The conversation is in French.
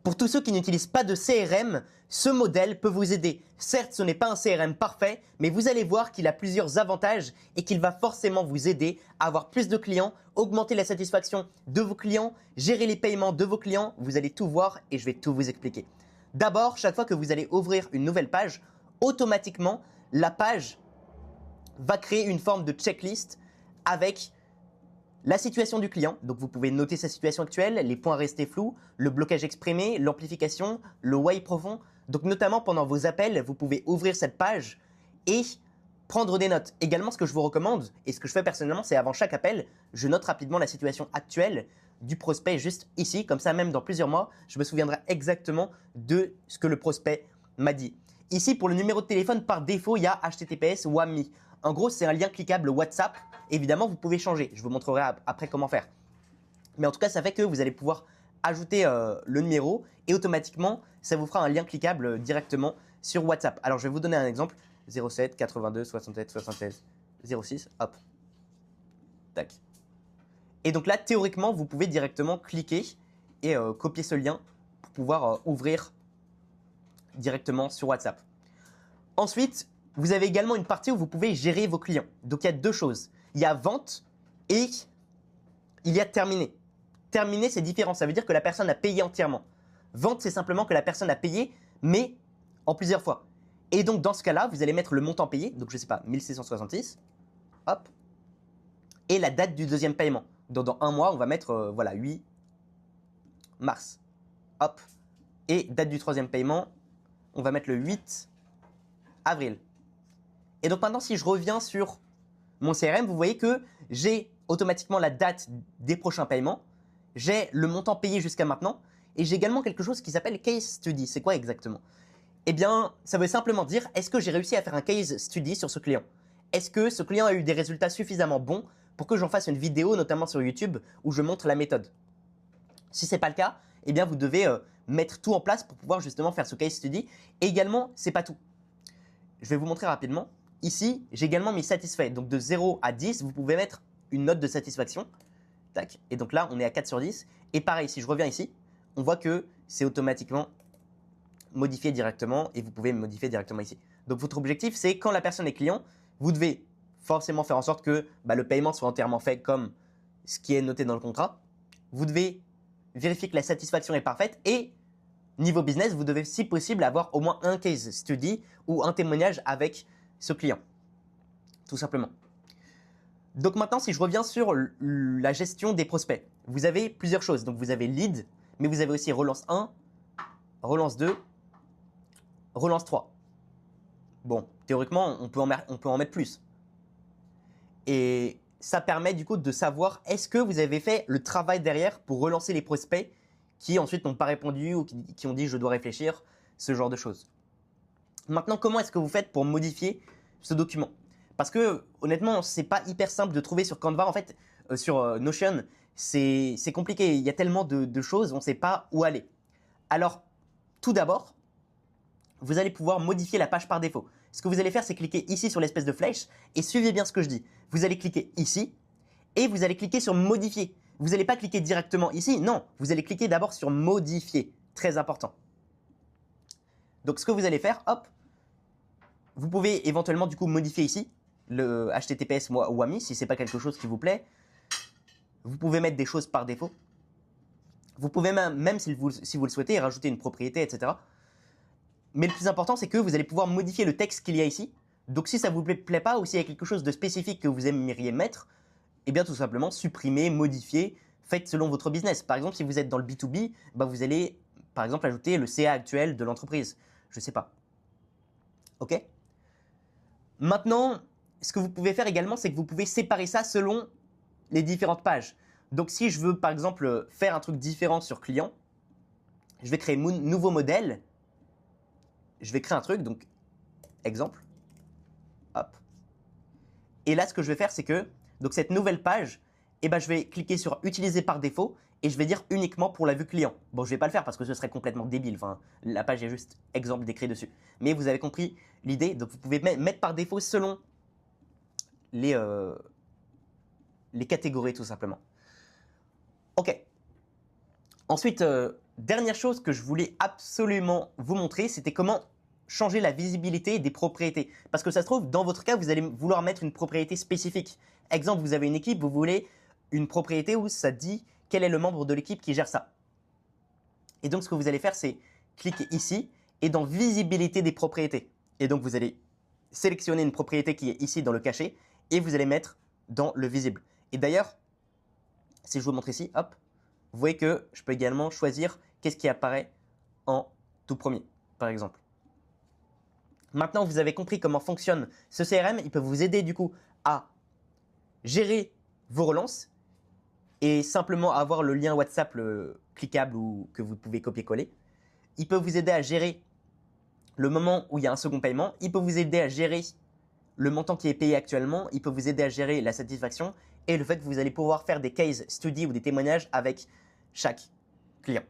Pour tous ceux qui n'utilisent pas de CRM, ce modèle peut vous aider. Certes, ce n'est pas un CRM parfait, mais vous allez voir qu'il a plusieurs avantages et qu'il va forcément vous aider à avoir plus de clients, augmenter la satisfaction de vos clients, gérer les paiements de vos clients. Vous allez tout voir et je vais tout vous expliquer. D'abord, chaque fois que vous allez ouvrir une nouvelle page, automatiquement, la page va créer une forme de checklist avec la situation du client. Donc, vous pouvez noter sa situation actuelle, les points restés flous, le blocage exprimé, l'amplification, le why profond. Donc, notamment pendant vos appels, vous pouvez ouvrir cette page et prendre des notes. Également, ce que je vous recommande et ce que je fais personnellement, c'est avant chaque appel, je note rapidement la situation actuelle du prospect juste ici. Comme ça, même dans plusieurs mois, je me souviendrai exactement de ce que le prospect m'a dit. Ici, pour le numéro de téléphone, par défaut, il y a HTTPS WAMI. En gros, c'est un lien cliquable WhatsApp. Évidemment, vous pouvez changer. Je vous montrerai après comment faire. Mais en tout cas, ça fait que vous allez pouvoir ajouter le numéro et automatiquement, ça vous fera un lien cliquable directement sur WhatsApp. Alors, je vais vous donner un exemple. 07 82 67 76 06. Hop. Tac. Et donc là, théoriquement, vous pouvez directement cliquer et copier ce lien pour pouvoir ouvrir directement sur WhatsApp. Ensuite, vous avez également une partie où vous pouvez gérer vos clients. Donc, il y a deux choses. Il y a vente et il y a terminé. Terminé, c'est différent. Ça veut dire que la personne a payé entièrement. Vente, c'est simplement que la personne a payé, mais en plusieurs fois. Et donc, dans ce cas-là, vous allez mettre le montant payé. Donc, je ne sais pas, 1666. Hop. Et la date du deuxième paiement. Donc, dans un mois, on va mettre, voilà, 8 mars. Hop. Et date du troisième paiement, on va mettre le 8 avril. Et donc, maintenant, si je reviens sur mon CRM, vous voyez que j'ai automatiquement la date des prochains paiements, j'ai le montant payé jusqu'à maintenant, et j'ai également quelque chose qui s'appelle Case Study. C'est quoi exactement? Eh bien, ça veut simplement dire, est-ce que j'ai réussi à faire un Case Study sur ce client? Est-ce que ce client a eu des résultats suffisamment bons pour que j'en fasse une vidéo, notamment sur YouTube, où je montre la méthode? Si ce n'est pas le cas, eh bien, vous devez mettre tout en place pour pouvoir justement faire ce Case Study. Et également, ce n'est pas tout. Je vais vous montrer rapidement. Ici, j'ai également mis satisfait. Donc de 0 à 10, vous pouvez mettre une note de satisfaction. Tac. Et donc là, on est à 4 sur 10. Et pareil, si je reviens ici, on voit que c'est automatiquement modifié directement et vous pouvez modifier directement ici. Donc votre objectif, c'est quand la personne est client, vous devez forcément faire en sorte que le paiement soit entièrement fait comme ce qui est noté dans le contrat. Vous devez vérifier que la satisfaction est parfaite et niveau business, vous devez si possible avoir au moins un case study ou un témoignage avec ce client, tout simplement. Donc maintenant, si je reviens sur la gestion des prospects, vous avez plusieurs choses. Donc vous avez lead, mais vous avez aussi relance 1, relance 2, relance 3. Bon, théoriquement, on peut en mettre plus. Et ça permet du coup de savoir est-ce que vous avez fait le travail derrière pour relancer les prospects qui ensuite n'ont pas répondu ou qui ont dit je dois réfléchir, ce genre de choses. Maintenant, comment est-ce que vous faites pour modifier ce document? Parce que honnêtement, c'est pas hyper simple de trouver sur Canva. En fait, sur Notion, c'est compliqué. Il y a tellement de choses, on ne sait pas où aller. Alors, tout d'abord, vous allez pouvoir modifier la page par défaut. Ce que vous allez faire, c'est cliquer ici sur l'espèce de flèche et suivez bien ce que je dis. Vous allez cliquer ici et vous allez cliquer sur modifier. Vous n'allez pas cliquer directement ici, non. Vous allez cliquer d'abord sur modifier. Très important. Donc, ce que vous allez faire, hop, vous pouvez éventuellement du coup modifier ici le HTTPS WAMI si ce n'est pas quelque chose qui vous plaît. Vous pouvez mettre des choses par défaut. Vous pouvez même si vous le souhaitez, rajouter une propriété, etc. Mais le plus important, c'est que vous allez pouvoir modifier le texte qu'il y a ici. Donc si ça ne vous plaît pas ou s'il y a quelque chose de spécifique que vous aimeriez mettre, eh bien tout simplement supprimer, modifier, faites selon votre business. Par exemple, si vous êtes dans le B2B, vous allez par exemple ajouter le CA actuel de l'entreprise. Je ne sais pas. Ok? Maintenant, ce que vous pouvez faire également, c'est que vous pouvez séparer ça selon les différentes pages. Donc si je veux par exemple faire un truc différent sur client, je vais créer mon nouveau modèle. Je vais créer un truc, donc exemple. Hop. Et là, ce que je vais faire, c'est que donc cette nouvelle page, je vais cliquer sur utiliser par défaut et je vais dire uniquement pour la vue client. Bon, je ne vais pas le faire parce que ce serait complètement débile. Enfin, la page est juste exemple décrit dessus. Mais vous avez compris l'idée. Donc, vous pouvez mettre par défaut selon les catégories tout simplement. Ok. Ensuite, Dernière chose que je voulais absolument vous montrer, c'était comment changer la visibilité des propriétés. Parce que ça se trouve, dans votre cas, vous allez vouloir mettre une propriété spécifique. Exemple, vous avez une équipe, vous voulez une propriété où ça dit quel est le membre de l'équipe qui gère ça. Et donc, ce que vous allez faire, c'est cliquer ici et dans visibilité des propriétés. Et donc, vous allez sélectionner une propriété qui est ici dans le caché et vous allez mettre dans le visible. Et d'ailleurs, si je vous montre ici, hop, vous voyez que je peux également choisir qu'est-ce qui apparaît en tout premier, par exemple. Maintenant, vous avez compris comment fonctionne ce CRM. Il peut vous aider du coup à gérer vos relances et simplement avoir le lien WhatsApp cliquable ou que vous pouvez copier-coller. Il peut vous aider à gérer le moment où il y a un second paiement. Il peut vous aider à gérer le montant qui est payé actuellement. Il peut vous aider à gérer la satisfaction et le fait que vous allez pouvoir faire des case studies ou des témoignages avec chaque client.